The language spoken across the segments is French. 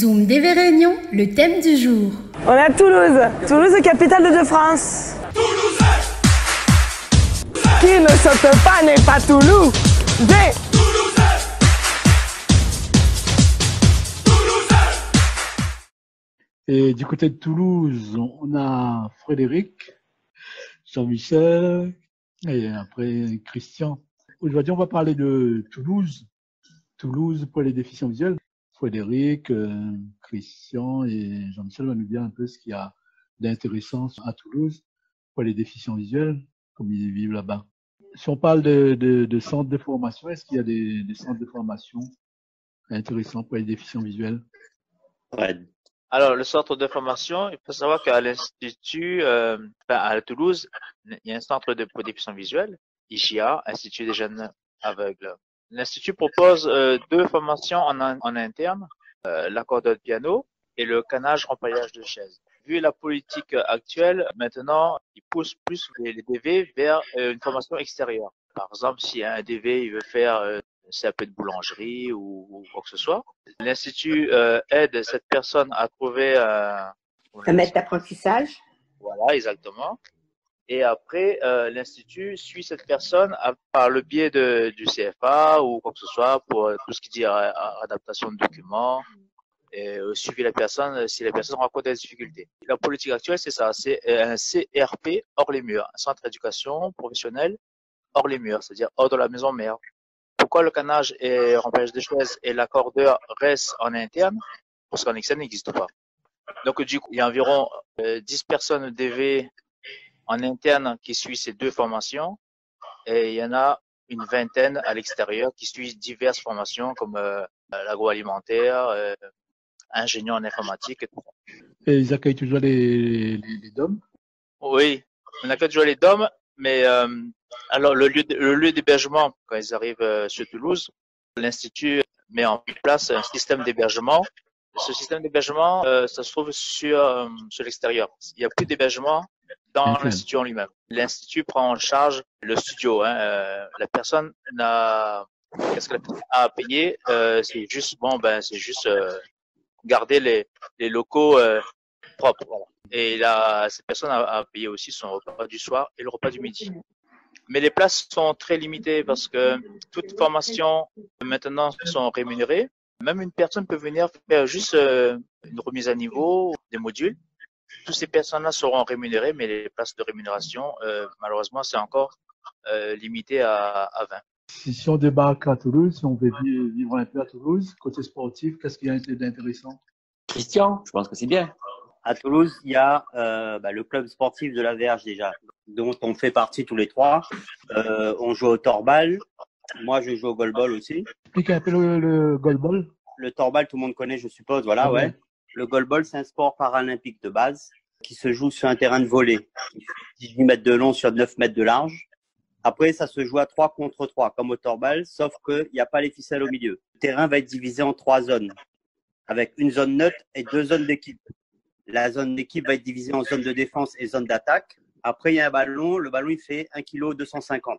Zoom DV Réunion, le thème du jour. On est à Toulouse. Toulouse, capitale de France. Qui ne saute pas n'est pas Toulouse. Et du côté de Toulouse, on a Frédéric, Jean-Michel et après Christian. Aujourd'hui, on va parler de Toulouse. Toulouse pour les déficients visuels. Frédéric, Christian et Jean-Michel vont nous dire un peu ce qu'il y a d'intéressant à Toulouse pour les déficients visuels, comme ils vivent là-bas. Si on parle de centres de formation, est-ce qu'il y a des centres de formation intéressants pour les déficients visuels? Ouais. Alors, le centre de formation, il faut savoir qu'à l'Institut, à Toulouse, il y a un centre pour déficients visuels, IGA, Institut des jeunes aveugles. L'Institut propose deux formations en interne, l'accordeur de piano et le canage rempaillage de chaises. Vu la politique actuelle, maintenant, ils poussent plus les DV vers une formation extérieure. Par exemple, si un DV il veut faire un peu de boulangerie ou quoi que ce soit, l'Institut aide cette personne à trouver un maître d'apprentissage. Voilà, exactement. Et après, l'Institut suit cette personne par le biais du CFA ou quoi que ce soit pour tout ce qui dit adaptation de documents et suivre la personne si la personne rencontre des difficultés. La politique actuelle, c'est ça, c'est un CRP hors les murs, un centre d'éducation professionnelle hors les murs, c'est-à-dire hors de la maison mère. Pourquoi le canage et remplissage des chaises et l'accordeur restent en interne? Parce qu'en externe, n'existe pas. Donc, du coup, il y a environ 10 personnes DV en interne qui suivent ces deux formations et il y en a une vingtaine à l'extérieur qui suivent diverses formations comme l'agroalimentaire, ingénieur en informatique et tout ça. Et ils accueillent toujours les DOM? Oui, on accueille toujours les DOM, mais alors le lieu d'hébergement, quand ils arrivent sur Toulouse, l'Institut met en place un système d'hébergement. Ce système d'hébergement, ça se trouve sur l'extérieur. Il n'y a plus d'hébergement dans l'Institut en lui-même. L'Institut prend en charge le studio. La personne qu'est-ce qu'elle a à payer? C'est juste garder les locaux propres. Voilà. Et cette personne a payé aussi son repas du soir et le repas du midi. Mais les places sont très limitées parce que toutes formations maintenant sont rémunérées. Même une personne peut venir faire juste une remise à niveau des modules. Toutes ces personnes-là seront rémunérées, mais les places de rémunération, malheureusement, c'est encore limité à 20. Si on débarque à Toulouse, si on veut vivre un peu à Toulouse, côté sportif, qu'est-ce qu'il y a d'intéressant? Christian, je pense que c'est bien. À Toulouse, il y a le club sportif de la Verge déjà, dont on fait partie tous les trois. On joue au torbal. Moi, je joue au goalball aussi. Expliquez un peu le goalball. Le torbal, tout le monde connaît, je suppose. Voilà, ouais. Le goalball, c'est un sport paralympique de base qui se joue sur un terrain de volley. 18 mètres de long sur 9 mètres de large. Après, ça se joue à 3 contre 3, comme au torbal, sauf qu'il n'y a pas les ficelles au milieu. Le terrain va être divisé en 3 zones, avec une zone neutre et 2 zones d'équipe. La zone d'équipe va être divisée en zone de défense et zone d'attaque. Après, il y a un ballon. Le ballon, il fait 1,250 kg.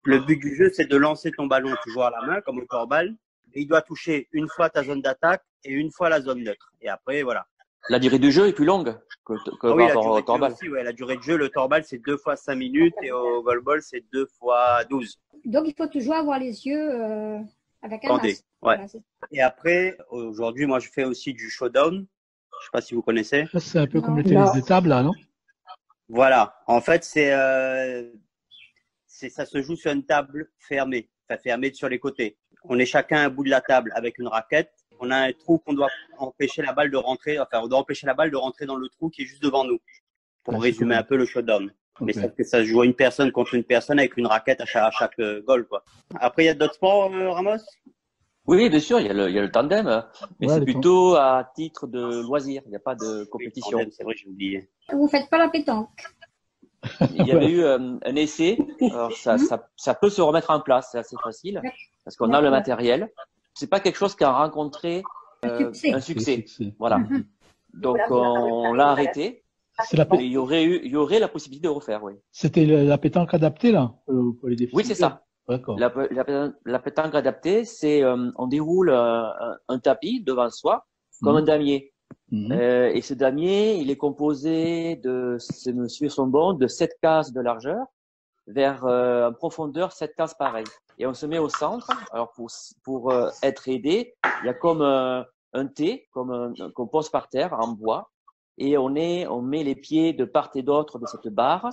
Le but du jeu, c'est de lancer ton ballon toujours à la main, comme au torbal. Et il doit toucher une fois ta zone d'attaque et une fois la zone neutre. Et après, voilà. La durée du jeu est plus longue que par rapport au torbal. Aussi, ouais, la durée de jeu, le torbal, c'est 2 fois 5 minutes et au goalball, c'est 2 fois 12. Donc, il faut toujours avoir les yeux avec un bandé. masque. Ouais. Voilà, et après, aujourd'hui, moi, je fais aussi du showdown. Je sais pas si vous connaissez. C'est un peu comme le tennis de table, là, non? Voilà. En fait, ça se joue sur une table fermée, enfin fermée sur les côtés. On est chacun à un bout de la table avec une raquette. On a un trou qu'on doit empêcher la balle de rentrer. Enfin, on doit empêcher la balle de rentrer dans le trou qui est juste devant nous. Pour résumer un peu le showdown. Mais ça se joue une personne contre une personne avec une raquette à chaque goal, quoi. Après, il y a d'autres sports, Ramos? Oui, bien sûr, il y a le tandem, mais c'est plutôt à titre de loisir. Il n'y a pas de compétition. Oui, c'est vrai, j'ai oublié. Vous faites pas la pétanque? Il y avait eu un essai. Alors ça peut se remettre en place, c'est assez facile parce qu'on a le matériel. C'est pas quelque chose qui a rencontré un succès. Voilà. Donc on l'a arrêté. Il y aurait la possibilité de refaire, oui. C'était la pétanque adaptée là pour les déficients. Oui, c'est ça. La pétanque adaptée, c'est on déroule un tapis devant soi comme un damier. Et ce damier, il est composé de, ces monsieur sont bons, de 7 cases de largeur vers en profondeur 7 cases pareilles. Et on se met au centre. Alors pour être aidé, il y a comme un T, qu'on pose par terre en bois, et on met les pieds de part et d'autre de cette barre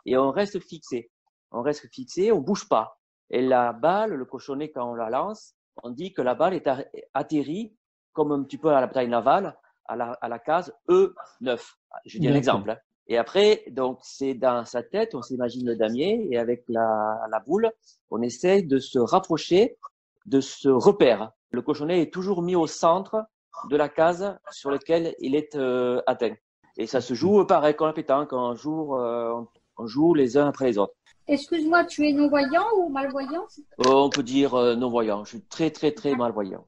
et on reste fixé. On bouge pas. Et la balle, le cochonnet, quand on la lance, on dit que la balle est atterrie comme un petit peu à la bataille navale à la case E9. Je dis un exemple. Hein. Et après, donc, c'est dans sa tête, on s'imagine le damier, et avec la boule, on essaie de se rapprocher de ce repère. Le cochonnet est toujours mis au centre de la case sur laquelle il est atteint. Et ça se joue pareil comme la pétanque, on joue les uns après les autres. Excuse-moi, tu es non-voyant ou malvoyant? On peut dire non-voyant. Je suis très, très, très malvoyant.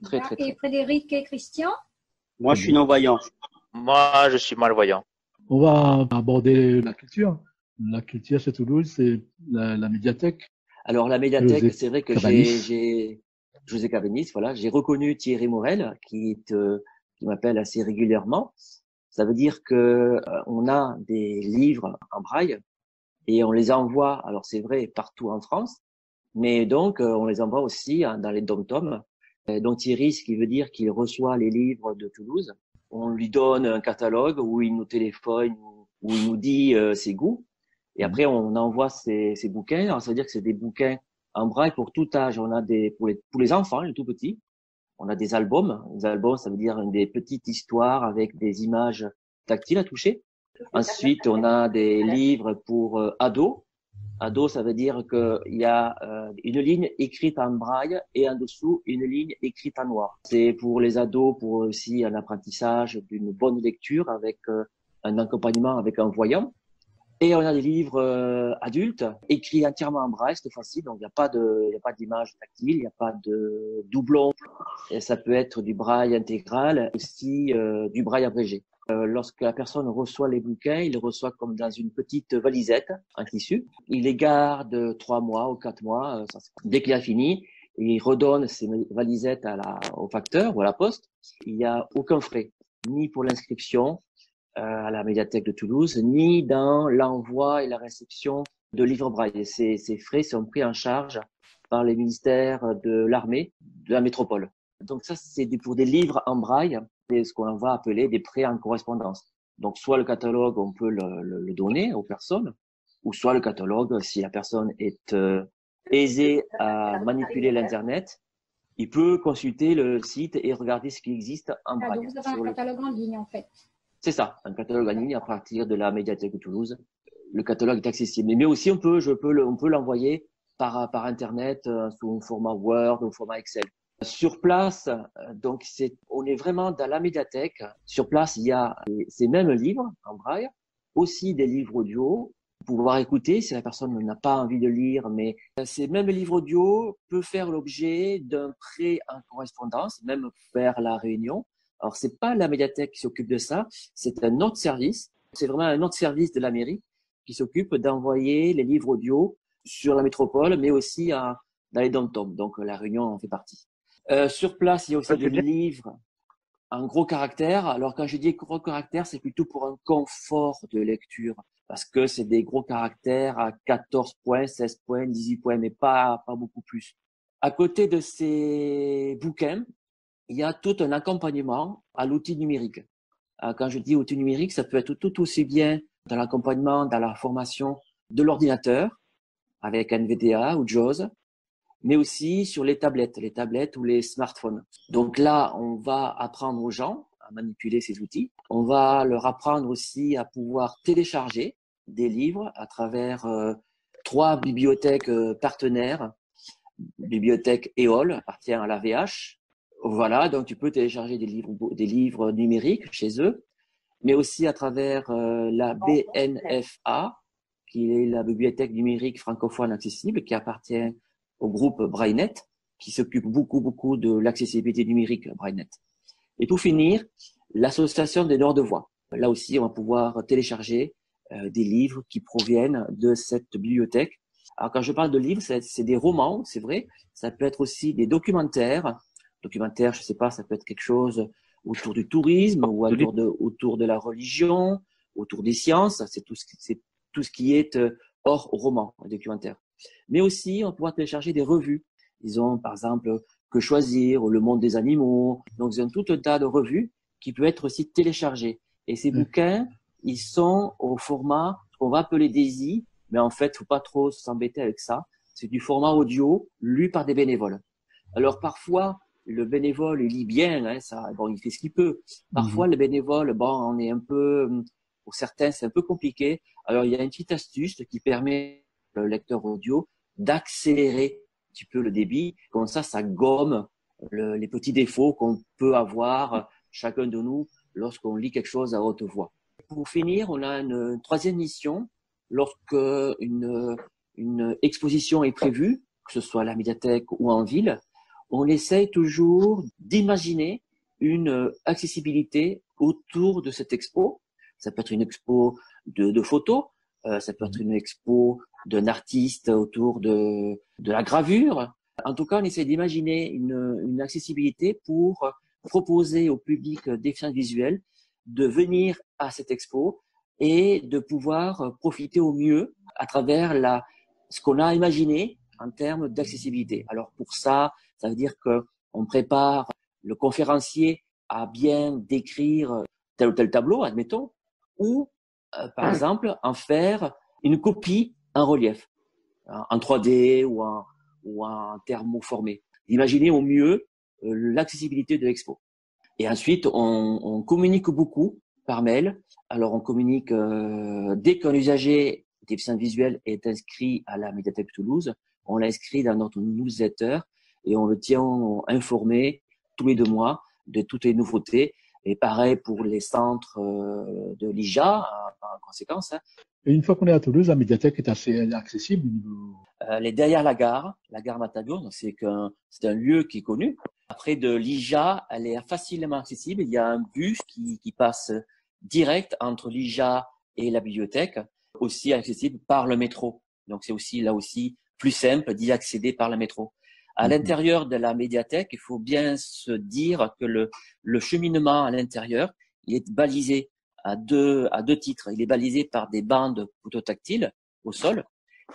Très, très, très. Et Frédéric et Christian? Moi, je suis non-voyant. Moi, je suis malvoyant. On va aborder la culture. La culture chez Toulouse, c'est la médiathèque. Alors, la médiathèque, c'est vrai que José Cabanis, voilà, j'ai reconnu Thierry Morel, qui m'appelle assez régulièrement. Ça veut dire que on a des livres en braille et on les envoie, alors c'est vrai, partout en France, mais donc on les envoie aussi dans les dom-toms. Donc Thierry, ce qui veut dire qu'il reçoit les livres de Toulouse. On lui donne un catalogue où il nous téléphone, où il nous dit ses goûts. Et après, on envoie ces bouquins. Alors, ça veut dire que c'est des bouquins en braille pour tout âge. On a pour les enfants, les tout petits. On a des albums. Les albums, ça veut dire des petites histoires avec des images tactiles à toucher. Ensuite, on a des livres pour ados. Ados, ça veut dire qu'il y a une ligne écrite en braille et en dessous une ligne écrite en noir. C'est pour les ados, pour aussi un apprentissage d'une bonne lecture avec un accompagnement avec un voyant. Et on a des livres adultes écrits entièrement en braille cette fois-ci, donc il n'y a pas d'image tactile, il n'y a pas de doublon. Et ça peut être du braille intégral, aussi du braille abrégé. Lorsque la personne reçoit les bouquins, il les reçoit comme dans une petite valisette en tissu. Il les garde 3 mois ou 4 mois. Dès qu'il a fini, il redonne ces valisettes au facteur ou à la poste. Il n'y a aucun frais, ni pour l'inscription à la médiathèque de Toulouse, ni dans l'envoi et la réception de livres braille. Ces frais sont pris en charge par les ministères de l'armée de la métropole. Donc ça, c'est pour des livres en braille, c'est ce qu'on va appeler des prêts en correspondance. Donc soit le catalogue, on peut le donner aux personnes, ou soit le catalogue, si la personne est aisée à manipuler l'Internet, il peut consulter le site et regarder ce qui existe en braille. Donc vous avez un catalogue en ligne en fait. C'est ça, un catalogue en ligne à partir de la médiathèque de Toulouse. Le catalogue est accessible. Mais aussi, on peut l'envoyer par Internet sous un format Word ou format Excel. Sur place, donc on est vraiment dans la médiathèque. Sur place, il y a ces mêmes livres en braille, aussi des livres audio, pour pouvoir écouter si la personne n'a pas envie de lire. Mais ces mêmes livres audio peuvent faire l'objet d'un prêt en correspondance, même faire la réunion. Alors, c'est pas la médiathèque qui s'occupe de ça, c'est un autre service. C'est vraiment un autre service de la mairie qui s'occupe d'envoyer les livres audio sur la métropole, mais aussi dans les dom-toms. Donc, la Réunion en fait partie. Sur place, il y a aussi des livres en gros caractères. Alors, quand je dis gros caractères, c'est plutôt pour un confort de lecture, parce que c'est des gros caractères à 14 points, 16 points, 18 points, mais pas beaucoup plus. À côté de ces bouquins, il y a tout un accompagnement à l'outil numérique. Quand je dis outil numérique, ça peut être tout aussi bien dans l'accompagnement, dans la formation de l'ordinateur, avec NVDA ou JAWS, mais aussi sur les tablettes ou les smartphones. Donc là, on va apprendre aux gens à manipuler ces outils. On va leur apprendre aussi à pouvoir télécharger des livres à travers 3 bibliothèques partenaires. Bibliothèque EOL appartient à la VH. Voilà, donc tu peux télécharger des livres numériques chez eux, mais aussi à travers la BNFA, qui est la bibliothèque numérique francophone accessible, qui appartient au groupe BrailleNet, qui s'occupe beaucoup de l'accessibilité numérique BrailleNet. Et pour finir, l'association des donneurs de voix. Là aussi, on va pouvoir télécharger des livres qui proviennent de cette bibliothèque. Alors, quand je parle de livres, c'est des romans, c'est vrai. Ça peut être aussi des documentaires. Documentaire, je sais pas, ça peut être quelque chose autour du tourisme ou autour de la religion, autour des sciences. C'est tout ce qui est hors roman, documentaire. Mais aussi, on pourra télécharger des revues. Ils ont, par exemple, Que choisir, Le Monde des animaux. Donc, ils ont tout un tas de revues qui peuvent être aussi téléchargées. Et ces bouquins, ils sont au format qu'on va appeler DAISY, mais en fait, faut pas trop s'embêter avec ça. C'est du format audio lu par des bénévoles. Alors, parfois, le bénévole, il lit bien, hein, il fait ce qu'il peut. Parfois, le bénévole, on est un peu, pour certains, c'est un peu compliqué. Alors, il y a une petite astuce qui permet le lecteur audio d'accélérer un petit peu le débit. Comme ça gomme les petits défauts qu'on peut avoir chacun de nous lorsqu'on lit quelque chose à haute voix. Pour finir, on a une troisième mission. Lorsque une exposition est prévue, que ce soit à la médiathèque ou en ville, on essaye toujours d'imaginer une accessibilité autour de cette expo. Ça peut être une expo de photos, ça peut être une expo d'un artiste autour de la gravure. En tout cas, on essaie d'imaginer une accessibilité pour proposer au public déficient visuel de venir à cette expo et de pouvoir profiter au mieux à travers ce qu'on a imaginé en termes d'accessibilité. Alors pour ça veut dire qu'on prépare le conférencier à bien décrire tel ou tel tableau, admettons, ou par exemple en faire une copie en relief, en 3D ou en thermoformé. Imaginez au mieux l'accessibilité de l'expo. Et ensuite, on communique beaucoup par mail. Alors, on communique dès qu'un usager déficient visuel est inscrit à la médiathèque Toulouse, on l'inscrit dans notre newsletter et on le tient informé tous les 2 mois de toutes les nouveautés. Et pareil pour les centres de l'IJA, en conséquence. Et une fois qu'on est à Toulouse, la médiathèque est assez accessible. Elle est derrière la gare Matabiau, donc c'est un lieu qui est connu. Après de l'IJA, elle est facilement accessible. Il y a un bus qui passe direct entre l'IJA et la bibliothèque, aussi accessible par le métro. Donc c'est aussi là aussi plus simple d'y accéder par le métro. À l'intérieur de la médiathèque, il faut bien se dire que le cheminement à l'intérieur, il est balisé à deux titres. Il est balisé par des bandes phototactiles au sol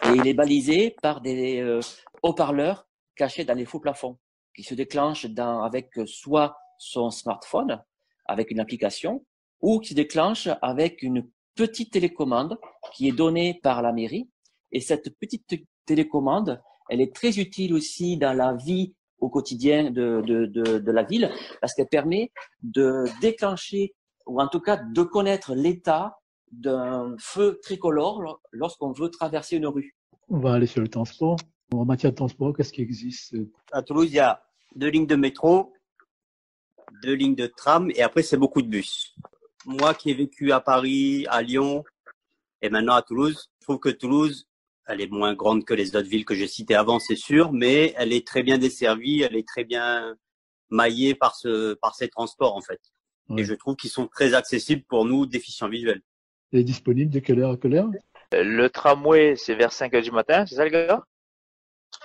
et il est balisé par des haut-parleurs cachés dans les faux plafonds qui se déclenchent avec soit son smartphone, avec une application, ou qui se déclenchent avec une petite télécommande qui est donnée par la mairie. Et cette petite télécommande, elle est très utile aussi dans la vie au quotidien de la ville parce qu'elle permet de déclencher ou en tout cas de connaître l'état d'un feu tricolore lorsqu'on veut traverser une rue. On va aller sur le transport. En matière de transport, qu'est-ce qui existe? À Toulouse, il y a 2 lignes de métro, 2 lignes de tram et après, c'est beaucoup de bus. Moi qui ai vécu à Paris, à Lyon et maintenant à Toulouse, je trouve que Toulouse, elle est moins grande que les autres villes que j'ai citées avant, c'est sûr, mais elle est très bien desservie, elle est très bien maillée par ces transports, en fait. Oui. Et je trouve qu'ils sont très accessibles pour nous, déficients visuels. Elle est disponible de quelle heure à quelle heure? Le tramway, c'est vers 5h du matin, c'est ça, les gars?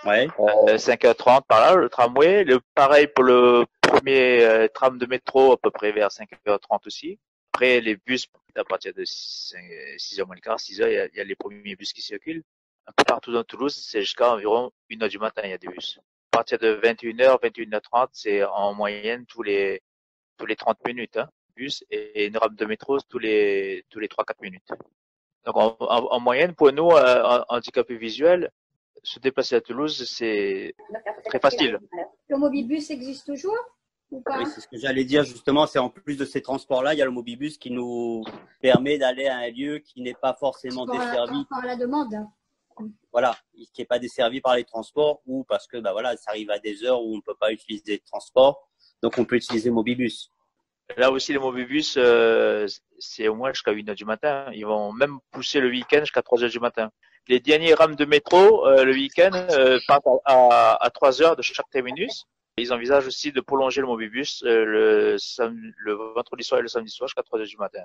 Ouais. 5h30 par là, le tramway. Pareil pour le premier tram de métro, à peu près vers 5h30 aussi. Après, les bus, à partir de 6h moins le quart, 6h, il y a les premiers bus qui circulent. Un peu partout dans Toulouse, c'est jusqu'à environ 1h du matin, il y a des bus. À partir de 21h, 21h30, c'est en moyenne tous les 30 minutes, hein, bus, et une rame de métro tous les 3-4 minutes. Donc, en moyenne, pour nous, handicapés visuels, se déplacer à Toulouse, c'est très facile. Le mobibus existe toujours ou pas? Oui, c'est ce que j'allais dire justement. C'est en plus de ces transports-là, il y a le mobibus qui nous permet d'aller à un lieu qui n'est pas forcément desservi par la demande. Voilà, qui n'est pas desservi par les transports ou parce que voilà, ça arrive à des heures où on ne peut pas utiliser les transports, donc on peut utiliser le mobibus. Là aussi, les mobibus, c'est au moins jusqu'à 1h du matin. Ils vont même pousser le week-end jusqu'à 3h du matin. Les derniers rames de métro, le week-end, partent à 3h de chaque terminus. Ils envisagent aussi de prolonger le mobibus le vendredi soir et le samedi soir jusqu'à 3h du matin.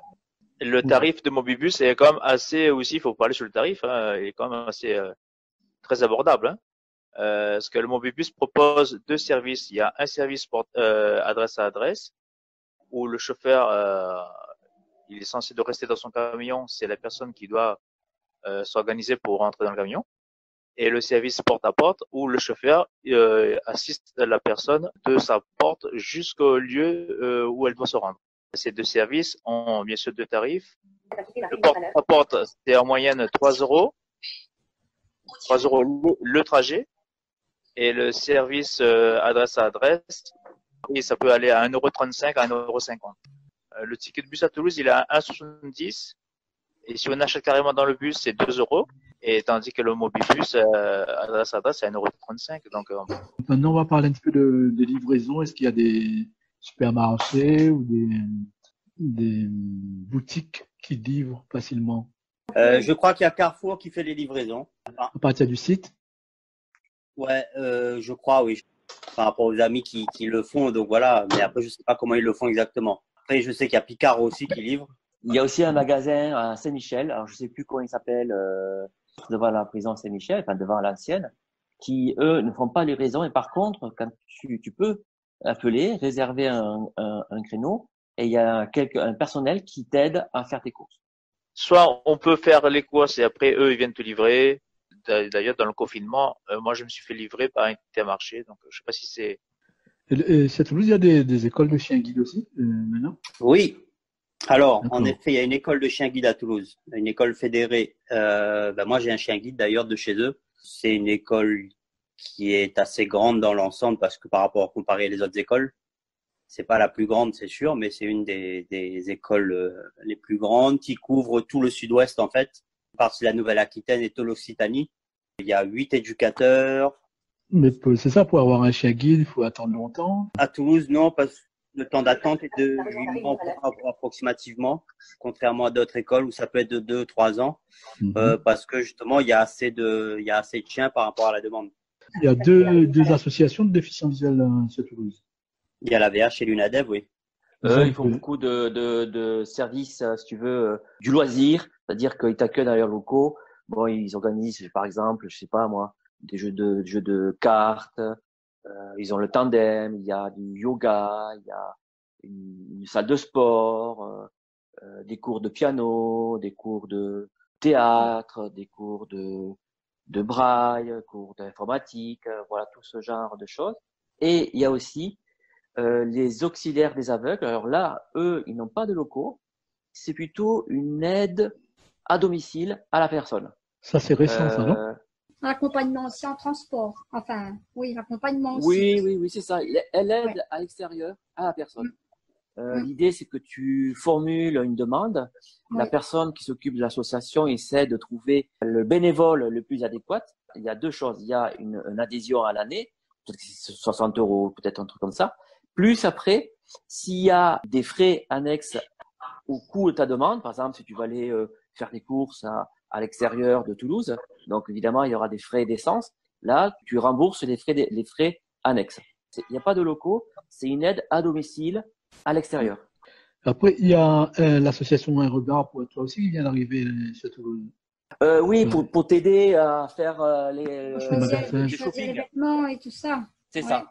Le tarif de mobibus est quand même assez aussi, il faut parler sur le tarif, hein, il est quand même assez très abordable. Hein. Parce que le mobibus propose 2 services. Il y a un service adresse à adresse, où le chauffeur il est censé de rester dans son camion, c'est la personne qui doit s'organiser pour rentrer dans le camion. Et le service porte-à-porte où le chauffeur assiste la personne de sa porte jusqu'au lieu où elle doit se rendre. Ces deux services ont bien sûr deux tarifs. Le porte-à-porte, c'est en moyenne 3 €. 3 € le trajet. Et le service adresse à adresse, et ça peut aller à 1,35 € à 1,50 €. Le ticket de bus à Toulouse, il est à 1,70 €. Et si on achète carrément dans le bus, c'est 2 €. Et tandis que le mobibus, adresse à adresse, c'est 1,35 €. Donc, maintenant, on va parler un petit peu des livraisons. Est-ce qu'il y a des supermarchés ou des boutiques qui livrent facilement? Je crois qu'il y a Carrefour qui fait les livraisons. À partir du site? Ouais, je crois, oui. Par rapport aux amis qui le font, donc voilà. Mais après, je sais pas comment ils le font exactement. Après, je sais qu'il y a Picard aussi qui livre. Il y a aussi un magasin à Saint-Michel, alors je sais plus comment il s'appelle, devant la prison Saint-Michel, enfin devant l'ancienne, qui eux ne font pas les livraison. Et par contre, quand tu peux appeler, réserver un créneau, et il y a un personnel qui t'aide à faire tes courses. Soit on peut faire les courses et après eux ils viennent te livrer. D'ailleurs, dans le confinement, moi je me suis fait livrer par Intermarché, donc je sais pas si c'est. Et à Toulouse, il y a des écoles de chiens guides aussi maintenant? Oui. Alors, D'accord. en effet, il y a une école de chien guide à Toulouse, une école fédérée. Moi, j'ai un chien guide d'ailleurs de chez eux. C'est une école qui est assez grande dans l'ensemble parce que par rapport à comparer les autres écoles, c'est pas la plus grande, c'est sûr, mais c'est une des écoles les plus grandes qui couvre tout le sud-ouest en fait, partie de la Nouvelle-Aquitaine et de l'Occitanie. Il y a 8 éducateurs. Mais c'est ça, pour avoir un chien guide, il faut attendre longtemps. À Toulouse, non, parce que le temps d'attente est de 8 mois approximativement, contrairement à d'autres écoles où ça peut être de 2-3 ans, parce que justement, il y a assez de chiens par rapport à la demande. Il y a deux associations de déficients visuels sur Toulouse. Il y a la VH et l'UNADEV, oui. Ils font beaucoup de services, si tu veux, du loisir, c'est-à-dire qu'ils t'accueillent dans leurs locaux. Bon, ils organisent, par exemple, je sais pas moi, des jeux de cartes. Ils ont le tandem, il y a du yoga, il y a une salle de sport, des cours de piano, des cours de théâtre, des cours de braille, cours d'informatique, voilà tout ce genre de choses. Et il y a aussi les auxiliaires des aveugles. Alors là, eux, ils n'ont pas de locaux. C'est plutôt une aide à domicile à la personne. Ça, c'est récent, ça, non? Accompagnement aussi en transport. Enfin, oui, l'accompagnement aussi. Oui, c'est ça. Elle aide à l'extérieur à la personne. L'idée, c'est que tu formules une demande. La personne qui s'occupe de l'association essaie de trouver le bénévole le plus adéquat. Il y a deux choses. Il y a une adhésion à l'année, peut-être que c'est 60 €, peut-être un truc comme ça. Plus après, s'il y a des frais annexes au coût de ta demande, par exemple, si tu vas aller faire des courses à l'extérieur de Toulouse, donc évidemment, il y aura des frais d'essence. Là, tu rembourses les frais annexes. Il n'y a pas de locaux, c'est une aide à domicile à l'extérieur. Après, il y a l'association Un Regard pour toi aussi qui vient d'arriver sur Toulouse. Oui, pour t'aider à faire les shopping, les vêtements et tout ça. C'est ça.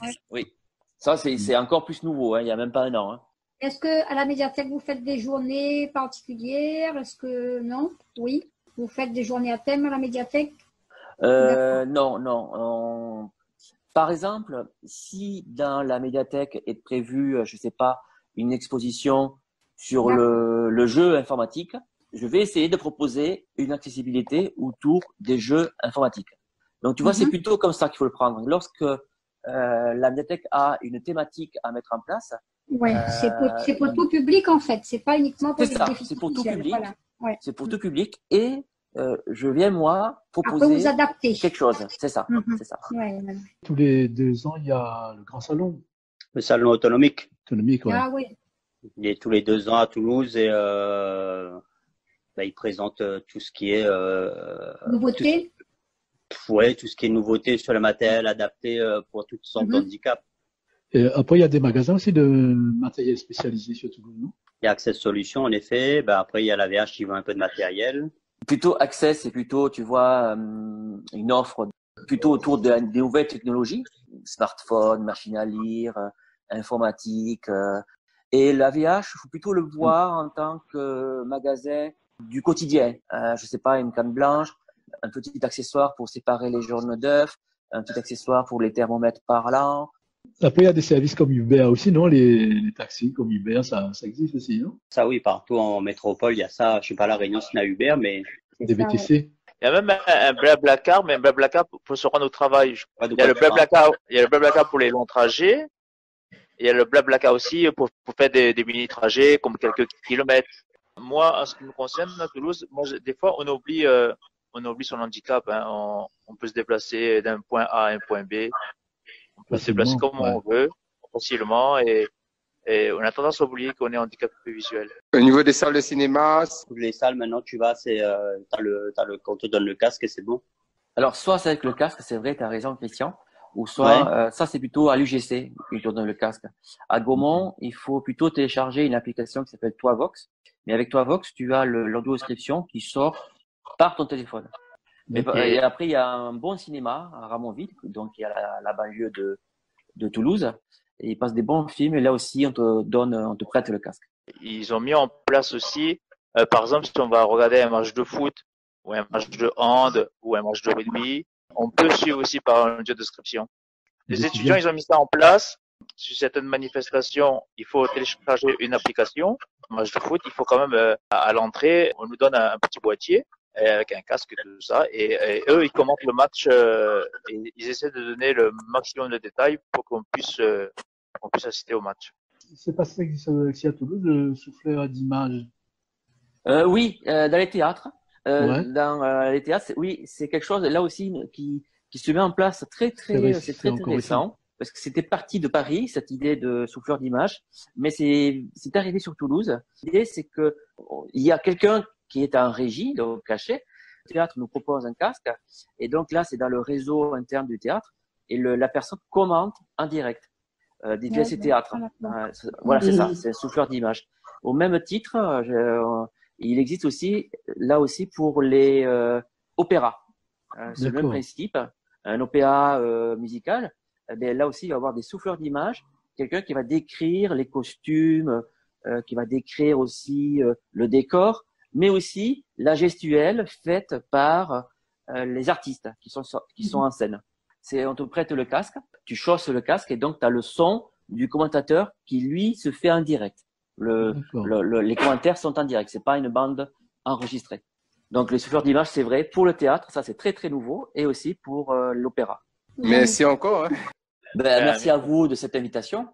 Ouais. Oui. Ça, c'est encore plus nouveau, hein, il n'y a même pas un an. Hein. Est-ce que à la médiathèque, vous faites des journées particulières? Est-ce que non? Oui. Vous faites des journées à thème à la médiathèque? Non. Par exemple, si dans la médiathèque est prévue, je sais pas, une exposition sur le jeu informatique, je vais essayer de proposer une accessibilité autour des jeux informatiques. Donc, tu vois, c'est plutôt comme ça qu'il faut le prendre. Lorsque la médiathèque a une thématique à mettre en place. Ouais, c'est pour tout public en fait. C'est pas uniquement pour les déficients. C'est pour tout public. Voilà. Ouais. C'est pour tout public et je viens moi proposer vous adapter. quelque chose. C'est ça. C'est ça. Ouais. Tous les 2 ans, il y a le grand salon. Le salon autonomique. Autonomique, ouais. Ah oui. Il est tous les 2 ans à Toulouse et il présente tout ce qui est nouveauté. Tout ce qui est nouveauté sur le matériel adapté pour toutes sortes de handicaps. Et après, il y a des magasins aussi de matériel spécialisé sur Toulouse, non? Il y a Access Solutions, en effet. Après, il y a la VH qui vend un peu de matériel. Plutôt Access, c'est plutôt, tu vois, une offre plutôt autour des nouvelles technologies, smartphone, machine à lire, informatique. Et la VH, il faut plutôt le voir en tant que magasin du quotidien. Je sais pas, une canne blanche, un petit accessoire pour séparer les jaunes d'œufs, un petit accessoire pour les thermomètres parlants. Après, il y a des services comme Uber aussi, non? Les taxis comme Uber, ça existe aussi, non? Ça, oui, partout en métropole, il y a ça. Je sais pas, à La Réunion, c'est Uber, mais Des ça, VTC. Il y a même un Blablacar, mais un Blablacar pour se rendre au travail. pas de Il y a quoi le tu parles. Blablacar pour les longs trajets. Il y a le Blablacar aussi pour faire des mini-trajets, comme quelques kilomètres. Moi, en ce qui me concerne, à Toulouse, des fois, on oublie son handicap, hein. On peut se déplacer d'un point A à un point B. On peut se déplacer Facilement, comme on veut, facilement, et on a tendance à oublier qu'on est handicapé visuel. Au niveau des salles de cinéma, Toutes les salles, maintenant, tu vas, on te donne le casque et c'est bon. Alors, soit c'est avec le casque, c'est vrai, tu as raison, Christian, ou soit ça, c'est plutôt à l'UGC qu'ils te donnent le casque. À Gaumont, il faut plutôt télécharger une application qui s'appelle Toivox. Mais avec Toivox, tu as l'audio-description qui sort par ton téléphone. Et après, il y a un bon cinéma à Ramonville, donc il y a la banlieue de Toulouse. Et ils passent des bons films. Et là aussi, on te prête le casque. Ils ont mis en place aussi, par exemple, si on va regarder un match de foot, ou un match de hand, ou un match de rugby, on peut suivre aussi par une audio-description. Les étudiants, ils ont mis ça en place. Sur certaines manifestations, il faut télécharger une application. Match de foot, il faut quand même, à l'entrée, on nous donne un petit boîtier avec un casque et tout ça. Et eux, ils commentent le match et ils essaient de donner le maximum de détails pour qu'on puisse assister au match. C'est pas ça qui existe aussi à Toulouse, le souffleur d'image. Oui, dans les théâtres. Ouais. Dans les théâtres, oui, c'est quelque chose là aussi qui se met en place très très récent. Parce que c'était parti de Paris, cette idée de souffleur d'image, mais c'est arrivé sur Toulouse. L'idée, c'est que il y a quelqu'un qui est en régie, donc caché. Le théâtre nous propose un casque, et donc là, c'est dans le réseau interne du théâtre, et la personne commente en direct des pièces de théâtre. Voilà, c'est ça, c'est un souffleur d'image. Au même titre, il existe aussi, là aussi, pour les opéras. C'est le même principe, un opéra musical. Mais là aussi, il va y avoir des souffleurs d'images, quelqu'un qui va décrire les costumes, qui va décrire aussi le décor, mais aussi la gestuelle faite par les artistes qui sont en scène. On te prête le casque, tu chausses le casque et donc tu as le son du commentateur qui, lui, se fait en direct. Les commentaires sont en direct, c'est pas une bande enregistrée. Donc les souffleurs d'images, c'est vrai, pour le théâtre, ça c'est très très nouveau, et aussi pour l'opéra. merci encore. Hein. Merci à vous de cette invitation.